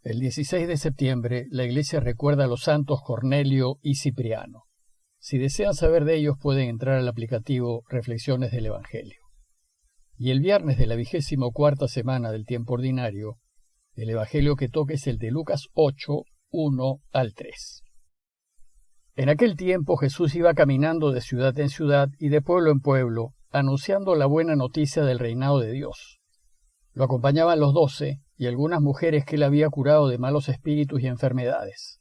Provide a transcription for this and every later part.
El 16 de septiembre, la Iglesia recuerda a los santos Cornelio y Cipriano. Si desean saber de ellos, pueden entrar al aplicativo Reflexiones del Evangelio. Y el viernes de la 24ª semana del tiempo ordinario, el Evangelio que toca es el de Lucas 8, 1 al 3. En aquel tiempo Jesús iba caminando de ciudad en ciudad y de pueblo en pueblo, anunciando la buena noticia del reinado de Dios. Lo acompañaban los 12 y algunas mujeres que él había curado de malos espíritus y enfermedades.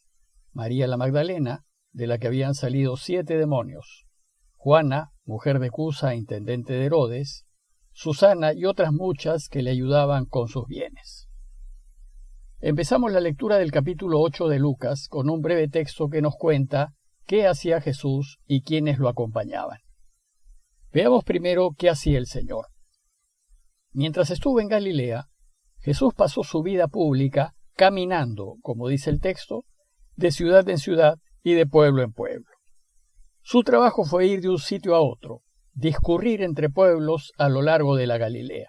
María la Magdalena, de la que habían salido 7 demonios. Juana, mujer de Cusa, intendente de Herodes. Susana y otras muchas que le ayudaban con sus bienes. Empezamos la lectura del capítulo 8 de Lucas con un breve texto que nos cuenta qué hacía Jesús y quiénes lo acompañaban. Veamos primero qué hacía el Señor. Mientras estuvo en Galilea, Jesús pasó su vida pública caminando, como dice el texto, de ciudad en ciudad y de pueblo en pueblo. Su trabajo fue ir de un sitio a otro, discurrir entre pueblos a lo largo de la Galilea.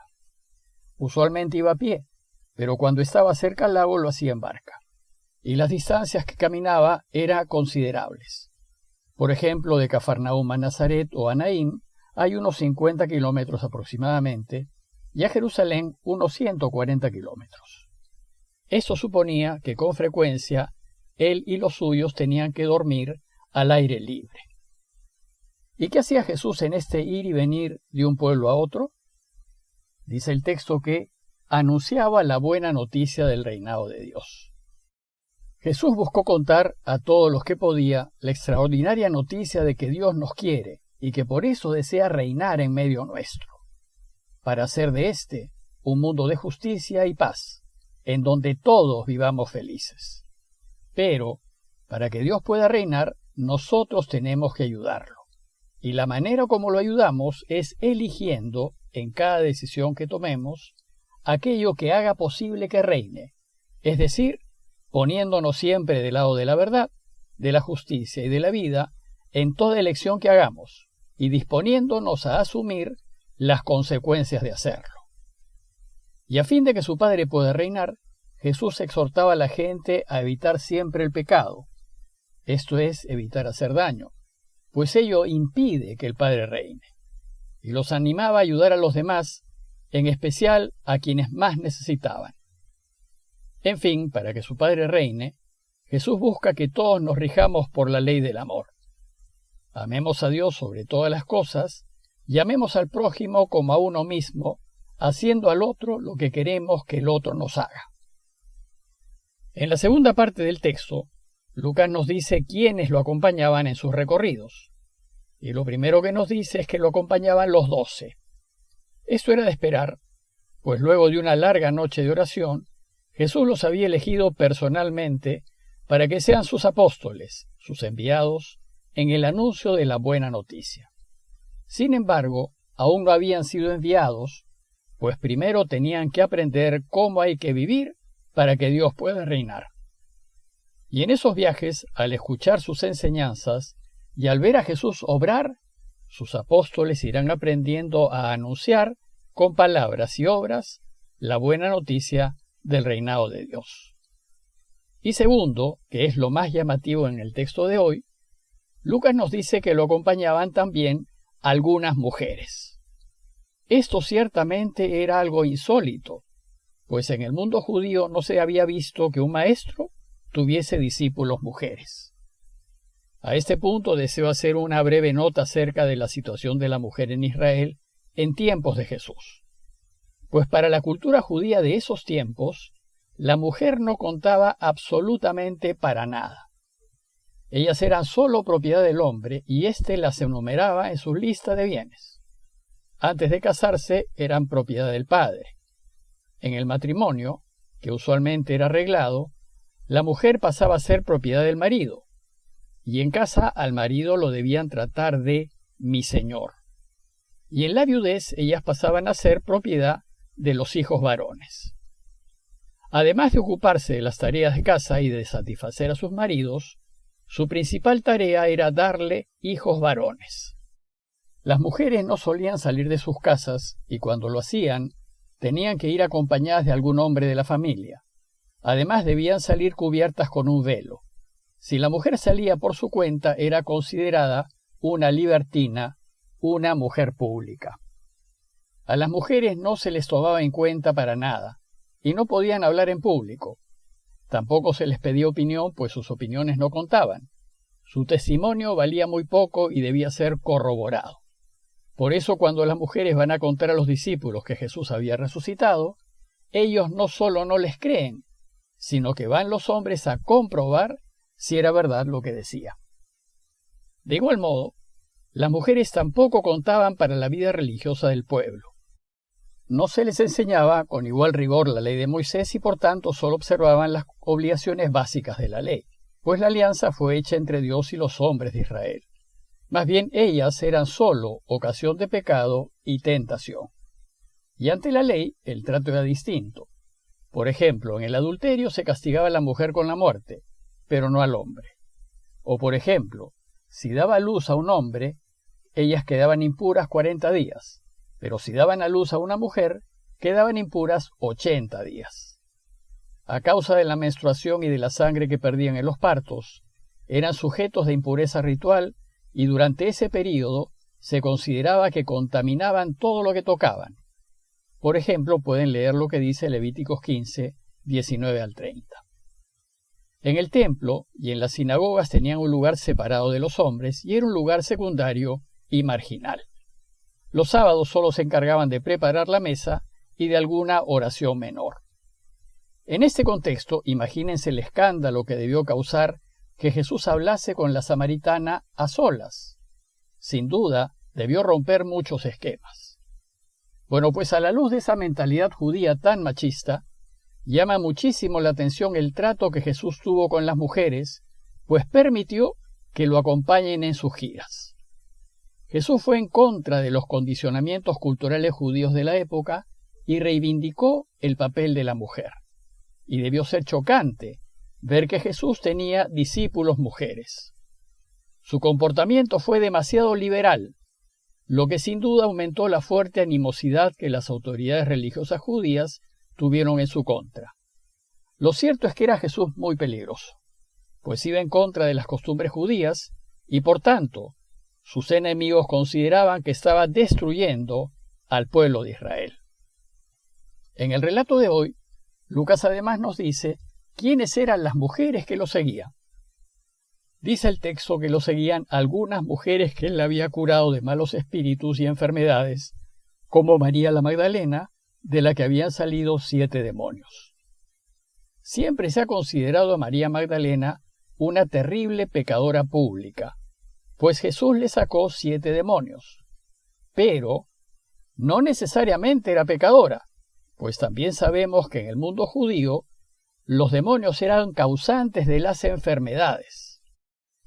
Usualmente iba a pie, pero cuando estaba cerca al lago lo hacía en barca. Y las distancias que caminaba eran considerables. Por ejemplo, de Cafarnaúm a Nazaret o a Naín hay unos 50 kilómetros aproximadamente, y a Jerusalén unos 140 kilómetros. Esto suponía que con frecuencia él y los suyos tenían que dormir al aire libre. ¿Y qué hacía Jesús en este ir y venir de un pueblo a otro? Dice el texto que anunciaba la buena noticia del reinado de Dios. Jesús buscó contar a todos los que podía la extraordinaria noticia de que Dios nos quiere y que por eso desea reinar en medio nuestro, para hacer de este un mundo de justicia y paz, en donde todos vivamos felices. Pero, para que Dios pueda reinar, nosotros tenemos que ayudarlo. Y la manera como lo ayudamos es eligiendo, en cada decisión que tomemos, aquello que haga posible que reine, es decir, poniéndonos siempre del lado de la verdad, de la justicia y de la vida en toda elección que hagamos, y disponiéndonos a asumir las consecuencias de hacerlo. Y a fin de que su Padre pueda reinar, Jesús exhortaba a la gente a evitar siempre el pecado, esto es, evitar hacer daño, pues ello impide que el Padre reine, y los animaba a ayudar a los demás, en especial a quienes más necesitaban. En fin, para que su Padre reine, Jesús busca que todos nos rijamos por la ley del amor. Amemos a Dios sobre todas las cosas, y amemos al prójimo como a uno mismo, haciendo al otro lo que queremos que el otro nos haga. En la segunda parte del texto, Lucas nos dice quiénes lo acompañaban en sus recorridos. Y lo primero que nos dice es que lo acompañaban los 12. Esto era de esperar, pues luego de una larga noche de oración, Jesús los había elegido personalmente para que sean sus apóstoles, sus enviados, en el anuncio de la buena noticia. Sin embargo, aún no habían sido enviados, pues primero tenían que aprender cómo hay que vivir para que Dios pueda reinar. Y en esos viajes, al escuchar sus enseñanzas y al ver a Jesús obrar, sus apóstoles irán aprendiendo a anunciar con palabras y obras la buena noticia del reinado de Dios. Y segundo, que es lo más llamativo en el texto de hoy, Lucas nos dice que lo acompañaban también algunas mujeres. Esto ciertamente era algo insólito, pues en el mundo judío no se había visto que un maestro tuviese discípulos mujeres. A este punto deseo hacer una breve nota acerca de la situación de la mujer en Israel en tiempos de Jesús. Pues para la cultura judía de esos tiempos, la mujer no contaba absolutamente para nada. Ellas eran solo propiedad del hombre y éste las enumeraba en su lista de bienes. Antes de casarse eran propiedad del padre. En el matrimonio, que usualmente era arreglado, la mujer pasaba a ser propiedad del marido, y en casa al marido lo debían tratar de mi señor. Y en la viudez ellas pasaban a ser propiedad de los hijos varones. Además de ocuparse de las tareas de casa y de satisfacer a sus maridos, su principal tarea era darle hijos varones. Las mujeres no solían salir de sus casas y cuando lo hacían, tenían que ir acompañadas de algún hombre de la familia. Además debían salir cubiertas con un velo. Si la mujer salía por su cuenta, era considerada una libertina, una mujer pública. A las mujeres no se les tomaba en cuenta para nada, y no podían hablar en público. Tampoco se les pedía opinión, pues sus opiniones no contaban. Su testimonio valía muy poco y debía ser corroborado. Por eso, cuando las mujeres van a contar a los discípulos que Jesús había resucitado, ellos no solo no les creen, sino que van los hombres a comprobar si era verdad lo que decía. De igual modo, las mujeres tampoco contaban para la vida religiosa del pueblo. No se les enseñaba con igual rigor la ley de Moisés y por tanto solo observaban las obligaciones básicas de la ley, pues la alianza fue hecha entre Dios y los hombres de Israel. Más bien ellas eran solo ocasión de pecado y tentación. Y ante la ley el trato era distinto. Por ejemplo, en el adulterio se castigaba a la mujer con la muerte, pero no al hombre. O por ejemplo, si daba a luz a un hombre, ellas quedaban impuras 40 días, pero si daban a luz a una mujer, quedaban impuras 80 días. A causa de la menstruación y de la sangre que perdían en los partos, eran sujetos de impureza ritual y durante ese período se consideraba que contaminaban todo lo que tocaban. Por ejemplo, pueden leer lo que dice Levíticos 15, 19 al 30. En el templo y en las sinagogas tenían un lugar separado de los hombres y era un lugar secundario y marginal. Los sábados solo se encargaban de preparar la mesa y de alguna oración menor. En este contexto, imagínense el escándalo que debió causar que Jesús hablase con la samaritana a solas. Sin duda, debió romper muchos esquemas. Bueno, pues a la luz de esa mentalidad judía tan machista, llama muchísimo la atención el trato que Jesús tuvo con las mujeres, pues permitió que lo acompañen en sus giras. Jesús fue en contra de los condicionamientos culturales judíos de la época y reivindicó el papel de la mujer. Y debió ser chocante ver que Jesús tenía discípulos mujeres. Su comportamiento fue demasiado liberal, lo que sin duda aumentó la fuerte animosidad que las autoridades religiosas judías tuvieron en su contra. Lo cierto es que era Jesús muy peligroso, pues iba en contra de las costumbres judías y por tanto sus enemigos consideraban que estaba destruyendo al pueblo de Israel. En el relato de hoy, Lucas además nos dice quiénes eran las mujeres que lo seguían. Dice el texto que lo seguían algunas mujeres que él había curado de malos espíritus y enfermedades, como María la Magdalena, de la que habían salido 7 demonios. Siempre se ha considerado a María Magdalena una terrible pecadora pública, pues Jesús le sacó 7 demonios. Pero no necesariamente era pecadora, pues también sabemos que en el mundo judío los demonios eran causantes de las enfermedades.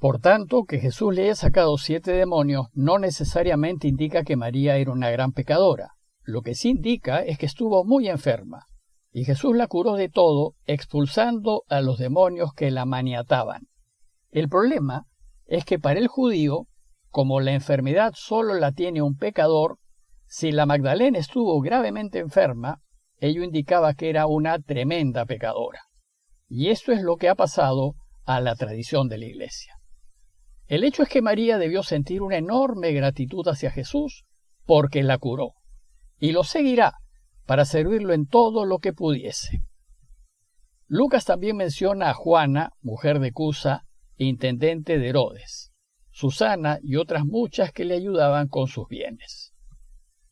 Por tanto, que Jesús le haya sacado 7 demonios no necesariamente indica que María era una gran pecadora. Lo que sí indica es que estuvo muy enferma, y Jesús la curó de todo, expulsando a los demonios que la maniataban. El problema es que para el judío, como la enfermedad solo la tiene un pecador, si la Magdalena estuvo gravemente enferma, ello indicaba que era una tremenda pecadora. Y esto es lo que ha pasado a la tradición de la Iglesia. El hecho es que María debió sentir una enorme gratitud hacia Jesús porque la curó, y lo seguirá para servirlo en todo lo que pudiese. Lucas también menciona a Juana, mujer de Cusa, intendente de Herodes, Susana y otras muchas que le ayudaban con sus bienes.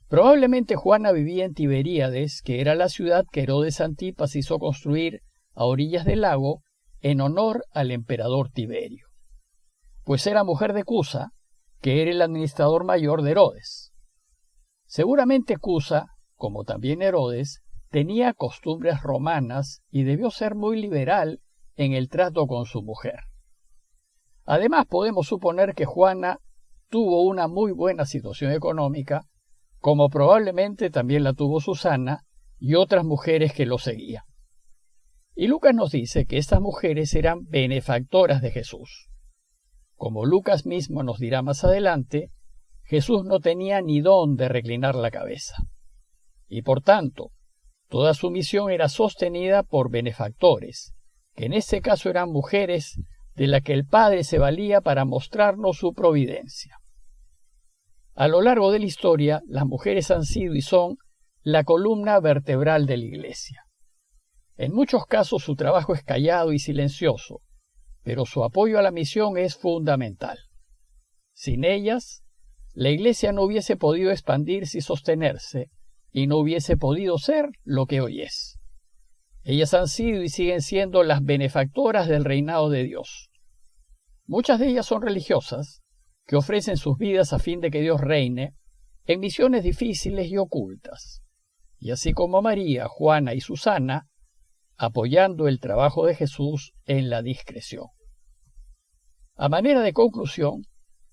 Probablemente Juana vivía en Tiberíades, que era la ciudad que Herodes Antipas hizo construir a orillas del lago en honor al emperador Tiberio, pues era mujer de Cusa, que era el administrador mayor de Herodes. Seguramente Cusa, como también Herodes, tenía costumbres romanas y debió ser muy liberal en el trato con su mujer. Además, podemos suponer que Juana tuvo una muy buena situación económica, como probablemente también la tuvo Susana y otras mujeres que lo seguían. Y Lucas nos dice que estas mujeres eran benefactoras de Jesús. Como Lucas mismo nos dirá más adelante, Jesús no tenía ni dónde reclinar la cabeza. Y por tanto, Toda su misión era sostenida por benefactores, que en este caso eran mujeres de las que el Padre se valía para mostrarnos su providencia. A lo largo de la historia, las mujeres han sido y son la columna vertebral de la Iglesia. En muchos casos su trabajo es callado y silencioso, pero su apoyo a la misión es fundamental. Sin ellas, la Iglesia no hubiese podido expandirse y sostenerse, y no hubiese podido ser lo que hoy es. Ellas han sido y siguen siendo las benefactoras del reinado de Dios. Muchas de ellas son religiosas, que ofrecen sus vidas a fin de que Dios reine en misiones difíciles y ocultas, y así como María, Juana y Susana, apoyando el trabajo de Jesús en la discreción. A manera de conclusión,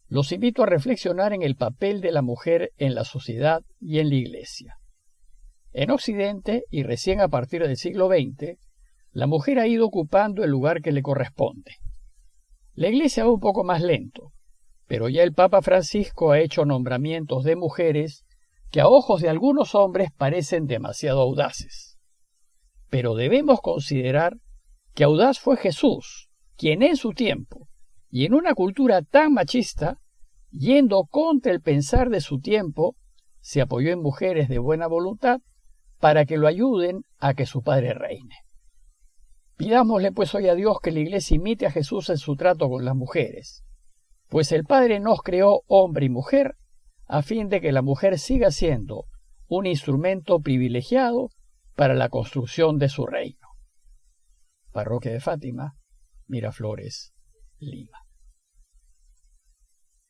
los invito a reflexionar en el papel de la mujer en la sociedad y en la Iglesia. En Occidente, y recién a partir del siglo XX, la mujer ha ido ocupando el lugar que le corresponde. La Iglesia va un poco más lento, pero ya el Papa Francisco ha hecho nombramientos de mujeres que a ojos de algunos hombres parecen demasiado audaces. Pero debemos considerar que audaz fue Jesús, quien en su tiempo, y en una cultura tan machista, yendo contra el pensar de su tiempo, se apoyó en mujeres de buena voluntad para que lo ayuden a que su Padre reine. Pidámosle pues hoy a Dios que la Iglesia imite a Jesús en su trato con las mujeres, pues el Padre nos creó hombre y mujer a fin de que la mujer siga siendo un instrumento privilegiado para la construcción de su reino. Parroquia de Fátima, Miraflores, Lima.